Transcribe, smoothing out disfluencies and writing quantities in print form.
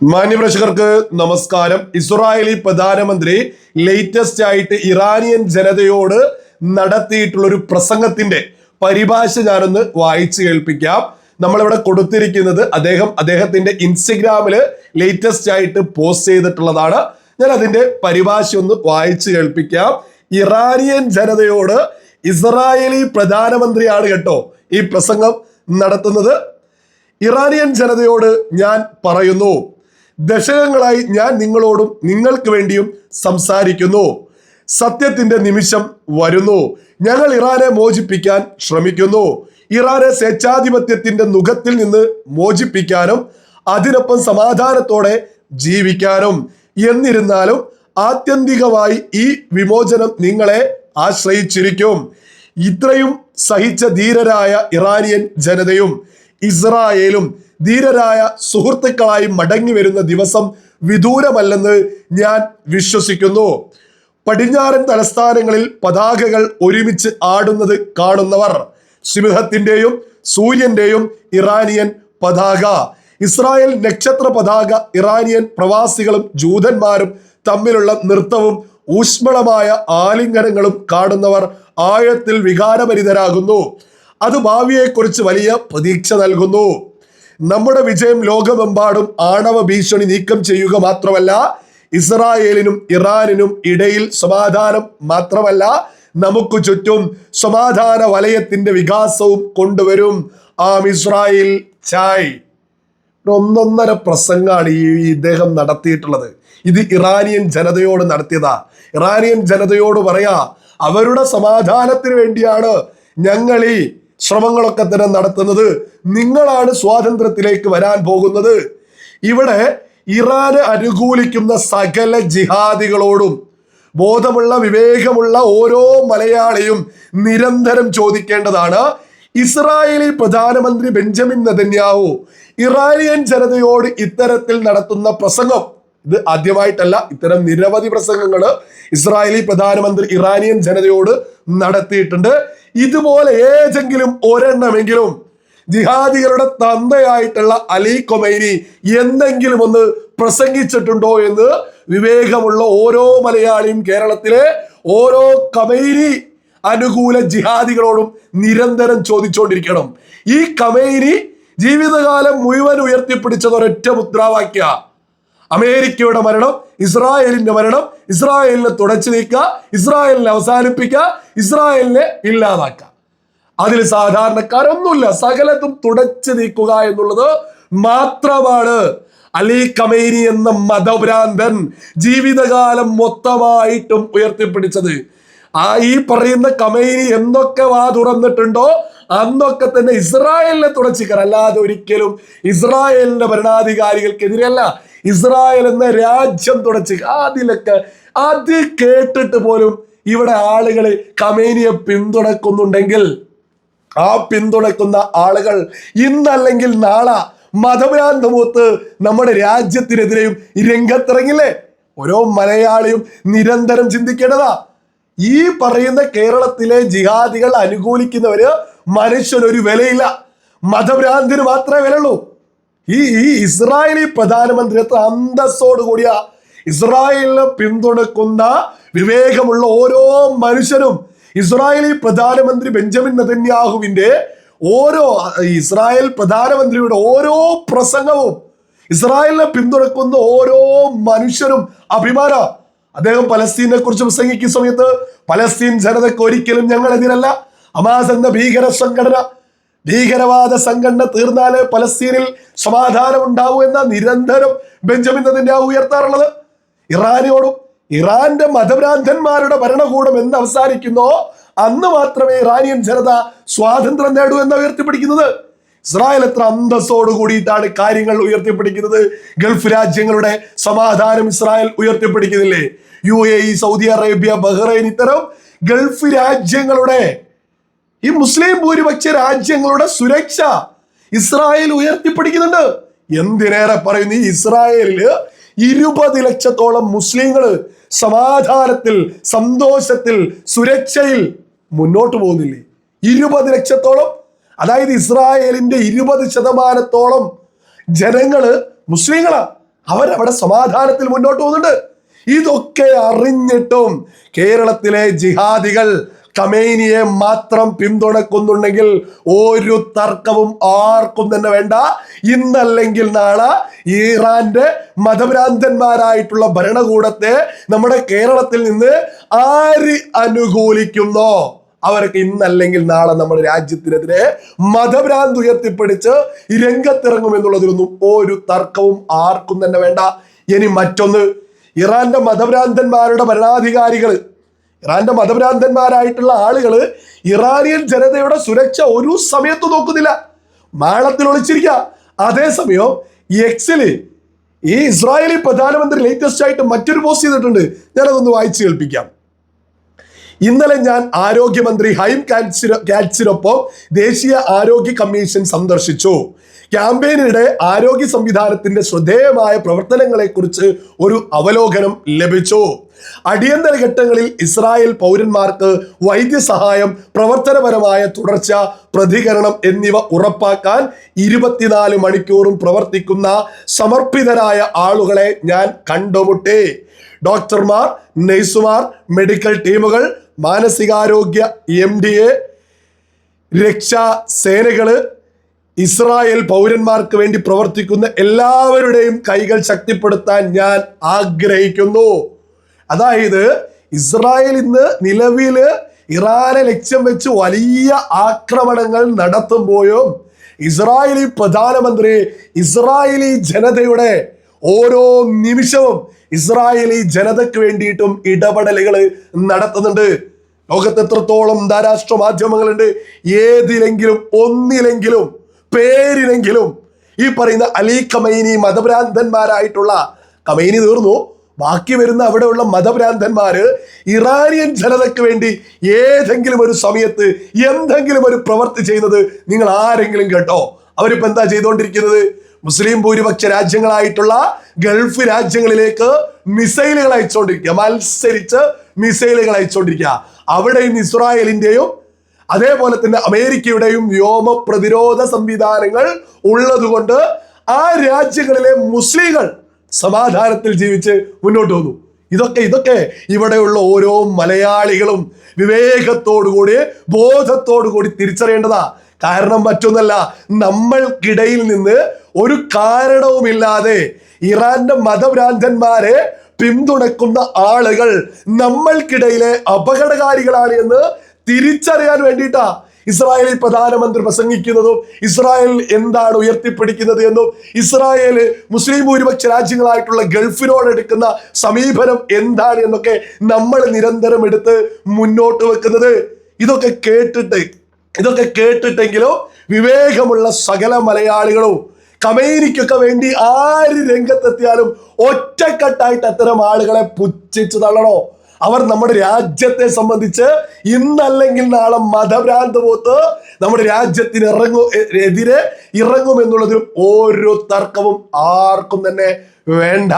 മാന്യപ്രേക്ഷകർക്ക് നമസ്കാരം. ഇസ്രായേലി പ്രധാനമന്ത്രി ലേറ്റസ്റ്റ് ആയിട്ട് ഇറാനിയൻ ജനതയോട് നടത്തിയിട്ടുള്ള ഒരു പ്രസംഗത്തിന്റെ പരിഭാഷ ഞാനൊന്ന് വായിച്ചു കേൾപ്പിക്കാം. നമ്മളിവിടെ കൊടുത്തിരിക്കുന്നത് അദ്ദേഹത്തിന്റെ ഇൻസ്റ്റഗ്രാമില് ലേറ്റസ്റ്റ് ആയിട്ട് പോസ്റ്റ് ചെയ്തിട്ടുള്ളതാണ്. ഞാൻ അതിന്റെ പരിഭാഷ ഒന്ന് വായിച്ചു കേൾപ്പിക്കാം. ഇറാനിയൻ ജനതയോട് ഇസ്രായേലി പ്രധാനമന്ത്രിയാണ് കേട്ടോ ഈ പ്രസംഗം നടത്തുന്നത്. ഇറാനിയൻ ജനതയോട് ഞാൻ പറയുന്നു, ദശകങ്ങളായി ഞാൻ നിങ്ങളോടും നിങ്ങൾക്ക് വേണ്ടിയും സംസാരിക്കുന്നു. സത്യത്തിന്റെ നിമിഷം വരുന്നു. ഞങ്ങൾ ഇറാനെ മോചിപ്പിക്കാൻ ശ്രമിക്കുന്നു. ഇറാനെ സ്വേച്ഛാധിപത്യത്തിന്റെ നുഖത്തിൽ നിന്ന് മോചിപ്പിക്കാനും അതിനൊപ്പം സമാധാനത്തോടെ ജീവിക്കാനും. എന്നിരുന്നാലും ആത്യന്തികമായി ഈ വിമോചനം നിങ്ങളെ ആശ്രയിച്ചിരിക്കും. ഇത്രയും സഹിച്ച ധീരരായ ഇറാനിയൻ ജനതയും ഇസ്രായേലും ധീരരായ സുഹൃത്തുക്കളായി മടങ്ങി വരുന്ന ദിവസം വിദൂരമല്ലെന്ന് ഞാൻ വിശ്വസിക്കുന്നു. പടിഞ്ഞാറൻ തലസ്ഥാനങ്ങളിൽ പതാകകൾ ഒരുമിച്ച് ആടുന്നത് കാണുന്നവർ, സിംഹത്തിന്റെയും സൂര്യന്റെയും ഇറാനിയൻ പതാക, ഇസ്രായേൽ നക്ഷത്ര പതാക, ഇറാനിയൻ പ്രവാസികളും ജൂതന്മാരും തമ്മിലുള്ള നൃത്തവും ഊഷ്മളമായ ആലിംഗനങ്ങളും കാണുന്നവർ ആഴത്തിൽ വികാരഭരിതരാകുന്നു. അത് ഭാവിയെക്കുറിച്ച് വലിയ പ്രതീക്ഷ നൽകുന്നു. നമ്മുടെ വിജയം ലോകമെമ്പാടും ആണവ ഭീഷണി നീക്കം ചെയ്യുക മാത്രമല്ല, ഇസ്രായേലിനും ഇറാനിനും ഇടയിൽ സമാധാനം മാത്രമല്ല, നമുക്ക് ചുറ്റും സമാധാന വലയത്തിന്റെ വികാസവും കൊണ്ടുവരും. ഇസ്രായേൽ ചായ്. ഒന്നൊന്നര പ്രസംഗമാണ് ഇദ്ദേഹം നടത്തിയിട്ടുള്ളത്. ഇത് ഇറാനിയൻ ജനതയോട് നടത്തിയതാ. ഇറാനിയൻ ജനതയോട് പറയാ, അവരുടെ സമാധാനത്തിന് വേണ്ടിയാണ് ഞങ്ങൾ ഈ ശ്രമങ്ങളൊക്കെ തന്നെ നടത്തുന്നത്. നിങ്ങളാണ് സ്വാതന്ത്ര്യത്തിലേക്ക് വരാൻ പോകുന്നത്. ഇവിടെ ഇറാന് അനുകൂലിക്കുന്ന സകല ജിഹാദികളോടും ബോധമുള്ള വിവേകമുള്ള ഓരോ മലയാളിയും നിരന്തരം ചോദിക്കേണ്ടതാണ്, ഇസ്രായേലി പ്രധാനമന്ത്രി ബെഞ്ചമിൻ നെതന്യാഹു ഇറാനിയൻ ജനതയോട് ഇത്തരത്തിൽ നടത്തുന്ന പ്രസംഗം ഇത് ആദ്യമായിട്ടല്ല. ഇത്തരം നിരവധി പ്രസംഗങ്ങൾ ഇസ്രായേലി പ്രധാനമന്ത്രി ഇറാനിയൻ ജനതയോട് നടത്തിയിട്ടുണ്ട്. ഇതുപോലെ ഏതെങ്കിലും ഒരെണ്ണമെങ്കിലും ജിഹാദികളുടെ തന്തയായിട്ടുള്ള അലി ഖൊമൈനി എന്തെങ്കിലും ഒന്ന് പ്രസംഗിച്ചിട്ടുണ്ടോ എന്ന് വിവേകമുള്ള ഓരോ മലയാളിയും കേരളത്തിലെ ഓരോ ഖൊമൈനി അനുകൂല ജിഹാദികളോടും നിരന്തരം ചോദിച്ചുകൊണ്ടിരിക്കണം. ഈ ഖൊമൈനി ജീവിതകാലം മുഴുവൻ ഉയർത്തിപ്പിടിച്ചത് ഒരൊറ്റ മുദ്രാവാക്യ: അമേരിക്കയുടെ മരണം, ഇസ്രായേലിന്റെ മരണം, ഇസ്രായേലിനെ തുടച്ചു നീക്കുക, ഇസ്രായേലിനെ അവസാനിപ്പിക്കുക, ഇസ്രായേലിനെ ഇല്ലാതാക്കുക. അതിൽ സാധാരണക്കാരൊന്നുമില്ല, സകലതും തുടച്ചു നീക്കുക എന്നുള്ളത് മാത്രമാണ് അലി ഖൊമൈനി എന്ന മതഭ്രാന്തൻ ജീവിതകാലം മൊത്തമായിട്ടും ഉയർത്തിപ്പിടിച്ചത്. ഈ പറയുന്ന ഖൊമൈനി എന്തൊക്കെ വാ തുറന്നിട്ടുണ്ടോ അന്നൊക്കെ തന്നെ ഇസ്രായേലിനെ തുടച്ചിക്കർ, അല്ലാതെ ഒരിക്കലും ഇസ്രായേലിന്റെ ഭരണാധികാരികൾക്കെതിരെയല്ല, ഇസ്രായേൽ എന്ന രാജ്യം തുടച്ച്. അതിലൊക്കെ അത് കേട്ടിട്ട് പോലും ഇവിടെ ആളുകൾ ഖൊമൈനിയെ പിന്തുണക്കുന്നുണ്ടെങ്കിൽ ആ പിന്തുണക്കുന്ന ആളുകൾ ഇന്നല്ലെങ്കിൽ നാളെ മതഭ്രാന്തമൂത്ത് നമ്മുടെ രാജ്യത്തിനെതിരെയും രംഗത്തിറങ്ങില്ലേ? ഓരോ മലയാളിയും നിരന്തരം ചിന്തിക്കേണ്ടതാ. ഈ പറയുന്ന കേരളത്തിലെ ജിഹാദികൾ അനുകൂലിക്കുന്നവര് മനുഷ്യനൊരു വിലയില്ല, മതഭ്രാന്തിന് മാത്രമേ വിലയുള്ളൂ. ഈ ഇസ്രായേലി പ്രധാനമന്ത്രി എത്ര അന്തസ്സോട് കൂടിയ ഇസ്രായേലിനെ പിന്തുണക്കുന്ന വിവേകമുള്ള ഓരോ മനുഷ്യനും ഇസ്രായേലി പ്രധാനമന്ത്രി ബെഞ്ചമിൻ നെതന്യാഹുവിന്റെ ഇസ്രായേൽ പ്രധാനമന്ത്രിയുടെ ഓരോ പ്രസംഗവും ഇസ്രായേലിനെ പിന്തുണക്കുന്ന ഓരോ മനുഷ്യനും അഭിമാന. അദ്ദേഹം പലസ്തീനെ കുറിച്ച് പ്രസംഗിക്കുന്ന സമയത്ത് പലസ്തീൻ ജനതയ്ക്ക് ഒരിക്കലും ഞങ്ങൾ എതിരല്ല, ഹമാസ് എന്ന ഭീകരവാദ സംഘടന തീർന്നാലേ പലസ്തീനിൽ സമാധാനം ഉണ്ടാവൂ എന്ന നിരന്തരം ബെഞ്ചമിൻ നെതന്യാഹു ഉയർത്താറുള്ളത്. ഇറാനോടും ഇറാന്റെ മതഭ്രാന്തന്മാരുടെ ഭരണകൂടം എന്ന് അവസാനിക്കുന്നോ അന്ന് മാത്രമേ ഇറാനിയൻ ജനത സ്വാതന്ത്ര്യം നേടൂ എന്ന് ഉയർത്തിപ്പിടിക്കുന്നത്. ഇസ്രായേൽ എത്ര അന്തസ്സോട് കൂടിയിട്ടാണ് കാര്യങ്ങൾ ഉയർത്തിപ്പിടിക്കുന്നത്. ഗൾഫ് രാജ്യങ്ങളുടെ സമാധാനം ഇസ്രായേൽ ഉയർത്തിപ്പിടിക്കുന്നില്ലേ? UAE, സൗദി അറേബ്യ, ബഹ്റൈൻ, ഇത്തരം ഗൾഫ് രാജ്യങ്ങളുടെ, ഈ മുസ്ലിം ഭൂരിപക്ഷ രാജ്യങ്ങളുടെ സുരക്ഷ ഇസ്രായേൽ ഉയർത്തിപ്പിടിക്കുന്നുണ്ട്. എന്തിനേറെ പറയുന്നു, ഈ ഇസ്രായേലില് 20 ലക്ഷത്തോളം മുസ്ലിങ്ങള് സമാധാനത്തിൽ, സന്തോഷത്തിൽ, സുരക്ഷയിൽ മുന്നോട്ട് പോകുന്നില്ലേ? 20 ലക്ഷത്തോളം. അതായത് ഇസ്രായേലിന്റെ 20% ജനങ്ങള് മുസ്ലിങ്ങളാ. അവരവിടെ സമാധാനത്തിൽ മുന്നോട്ട് പോകുന്നുണ്ട്. ഇതൊക്കെ അറിഞ്ഞിട്ടും കേരളത്തിലെ ജിഹാദികൾ ഖമേനിയെ മാത്രം പിന്തുണക്കുന്നുണ്ടെങ്കിൽ ഒരു തർക്കവും ആർക്കും തന്നെ വേണ്ട. ഇന്നല്ലെങ്കിൽ നാളെ ഇറാന്റെ മതഭ്രാന്തന്മാരായിട്ടുള്ള ഭരണകൂടത്തെ നമ്മുടെ കേരളത്തിൽ നിന്ന് ആര് അനുകൂലിക്കുന്നോ അവർക്ക് ഇന്നല്ലെങ്കിൽ നാളെ നമ്മുടെ രാജ്യത്തിനെതിരെ മതഭ്രാന്ത് ഉയർത്തിപ്പിടിച്ച് രംഗത്തിറങ്ങും എന്നുള്ളതിലൊന്നും ഒരു തർക്കവും ആർക്കും തന്നെ വേണ്ട. ഇനി മറ്റൊന്ന്, ഇറാന്റെ മതഭ്രാന്തന്മാരുടെ ഭരണാധികാരികൾ, ഇറാന്റെ മതഭ്രാന്തന്മാരായിട്ടുള്ള ആളുകള് ഇറാനിയൻ ജനതയുടെ സുരക്ഷ ഒരു സമയത്ത് നോക്കുന്നില്ല, മാളത്തിൽ ഒളിച്ചിരിക്കുക. അതേസമയം എക്സില് ഈ ഇസ്രായേലി പ്രധാനമന്ത്രി ലേറ്റസ്റ്റ് ആയിട്ട് മറ്റൊരു പോസ്റ്റ് ചെയ്തിട്ടുണ്ട്. ഞാനതൊന്ന് വായിച്ചു കേൾപ്പിക്കാം. ഇന്നലെ ഞാൻ ആരോഗ്യമന്ത്രി ഹൈം കാറ്റ്സിനൊപ്പം ദേശീയ ആരോഗ്യ കമ്മീഷൻ സന്ദർശിച്ചു. ക്യാമ്പയിനിടെ ആരോഗ്യ സംവിധാനത്തിന്റെ ശ്രദ്ധേയമായ പ്രവർത്തനങ്ങളെ കുറിച്ച് ഒരു അവലോകനം ലഭിച്ചു. അടിയന്തര ഘട്ടങ്ങളിൽ ഇസ്രായേൽ പൗരന്മാർക്ക് വൈദ്യസഹായം, പ്രവർത്തനപരമായ തുടർച്ച, പ്രതികരണം എന്നിവ ഉറപ്പാക്കാൻ 24 മണിക്കൂറും പ്രവർത്തിക്കുന്ന സമർപ്പിതരായ ആളുകളെ ഞാൻ കണ്ടുമുട്ടി. ഡോക്ടർമാർ, നഴ്സുമാർ, മെഡിക്കൽ ടീമുകൾ, മാനസികാരോഗ്യ MDA, രക്ഷാ സേനകള്, ഇസ്രായേൽ പൗരന്മാർക്ക് വേണ്ടി പ്രവർത്തിക്കുന്ന എല്ലാവരുടെയും കൈകൾ ശക്തിപ്പെടുത്താൻ ഞാൻ ആഗ്രഹിക്കുന്നു. അതായത് ഇസ്രായേൽ ഇന്ന് നിലവില് ഇറാനെ ലക്ഷ്യം വെച്ച് വലിയ ആക്രമണങ്ങൾ നടത്തുമ്പോഴും ഇസ്രായേലി പ്രധാനമന്ത്രി ഇസ്രായേലി ജനതയുടെ ഓരോ നിമിഷവും ഇസ്രായേലി ജനതയ്ക്ക് വേണ്ടിയിട്ടും ഇടപെടലുകൾ നടത്തുന്നുണ്ട്. ലോകത്ത് എത്രത്തോളം അന്താരാഷ്ട്ര മാധ്യമങ്ങളുണ്ട്, ഏതിലെങ്കിലും ഒന്നിലെങ്കിലും പേരിലെങ്കിലും ഈ പറയുന്ന അലി ഖമൈനി മതഭ്രാന്തന്മാരായിട്ടുള്ള, ഖമൈനി തീർന്നു, ബാക്കി വരുന്ന അവിടെയുള്ള മതഭ്രാന്തന്മാര് ഇറാനിയൻ ജനതയ്ക്ക് വേണ്ടി ഏതെങ്കിലും ഒരു സമയത്ത് എന്തെങ്കിലും ഒരു പ്രവൃത്തി ചെയ്യുന്നത് നിങ്ങൾ ആരെങ്കിലും കേട്ടോ? അവരിപ്പോ എന്താ ചെയ്തുകൊണ്ടിരിക്കുന്നത്? മുസ്ലിം ഭൂരിപക്ഷ രാജ്യങ്ങളായിട്ടുള്ള ഗൾഫ് രാജ്യങ്ങളിലേക്ക് മിസൈലുകൾ അയച്ചുകൊണ്ടിരിക്കുക, മത്സരിച്ച് മിസൈലുകൾ അയച്ചുകൊണ്ടിരിക്കുക. അവിടെയും ഇസ്രായേലിന്റെയും അതേപോലെ തന്നെ അമേരിക്കയുടെയും വ്യോമ പ്രതിരോധ സംവിധാനങ്ങൾ ഉള്ളത് കൊണ്ട് ആ രാജ്യങ്ങളിലെ മുസ്ലിങ്ങൾ സമാധാനത്തിൽ ജീവിച്ച് മുന്നോട്ട് വന്നു. ഇതൊക്കെ ഇവിടെയുള്ള ഓരോ മലയാളികളും വിവേകത്തോടുകൂടി ബോധത്തോടുകൂടി തിരിച്ചറിയേണ്ടതാ. കാരണം മറ്റൊന്നല്ല, നമ്മൾക്കിടയിൽ നിന്ന് ഒരു കാരണവുമില്ലാതെ ഇറാന്റെ മതഭ്രാന്തന്മാരെ പിന്തുണക്കുന്ന ആളുകൾ നമ്മൾക്കിടയിലെ അപകടകാരികളാണ് എന്ന് തിരിച്ചറിയാൻ വേണ്ടിയിട്ടാ ഇസ്രായേലി പ്രധാനമന്ത്രി പ്രസംഗിക്കുന്നതും ഇസ്രായേൽ എന്താണ് ഉയർത്തിപ്പിടിക്കുന്നത് എന്നും ഇസ്രായേൽ മുസ്ലിം ഭൂരിപക്ഷ രാജ്യങ്ങളായിട്ടുള്ള ഗൾഫിനോട് എടുക്കുന്ന സമീപനം എന്താണ് എന്നൊക്കെ നമ്മൾ നിരന്തരം എടുത്ത് മുന്നോട്ട് വെക്കുന്നത്. ഇതൊക്കെ കേട്ടിട്ടെങ്കിലും വിവേകമുള്ള സകല മലയാളികളും ഖമൈനിക്കൊക്കെ വേണ്ടി ആര് രംഗത്തെത്തിയാലും ഒറ്റക്കെട്ടായിട്ട് അത്തരം ആളുകളെ പുച്ഛിച്ചു തള്ളണോ? അവർ നമ്മുടെ രാജ്യത്തെ സംബന്ധിച്ച് ഇന്നല്ലെങ്കിൽ നാളെ മതഭ്രാന്ത് പോത്ത് നമ്മുടെ രാജ്യത്തിന് എതിരെ ഇറങ്ങുമെന്നുള്ളതിലും ഓരോ തർക്കവും ആർക്കും തന്നെ വേണ്ട.